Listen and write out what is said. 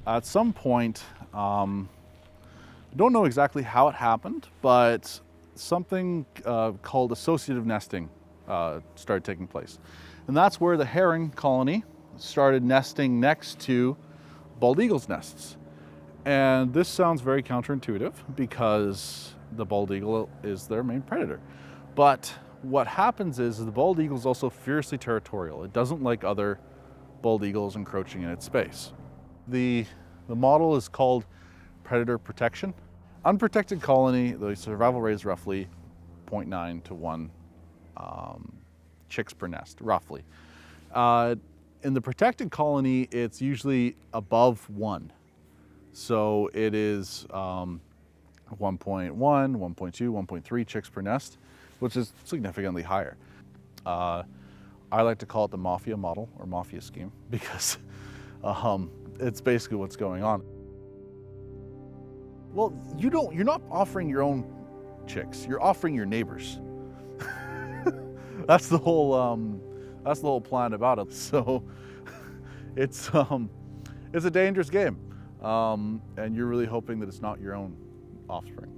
At some point, I don't know exactly how it happened, but something called associative nesting started taking place. And that's where the herring colony started nesting next to bald eagles' nests. And this sounds very counterintuitive because the bald eagle is their main predator. But what happens is the bald eagle is also fiercely territorial. It doesn't like other bald eagles encroaching in its space. The model is called predator protection. Unprotected colony, the survival rate is roughly 0.9 to 1 chicks per nest, roughly. In the protected colony, it's usually above 1. So it is 1.1, 1.2, 1.3 chicks per nest, which is significantly higher. I like to call it the mafia model or mafia scheme because it's basically what's going on. Well, you're not offering your own chicks, you're offering your neighbors. That's the whole plan about it. So it's a dangerous game. And you're really hoping that it's not your own offspring.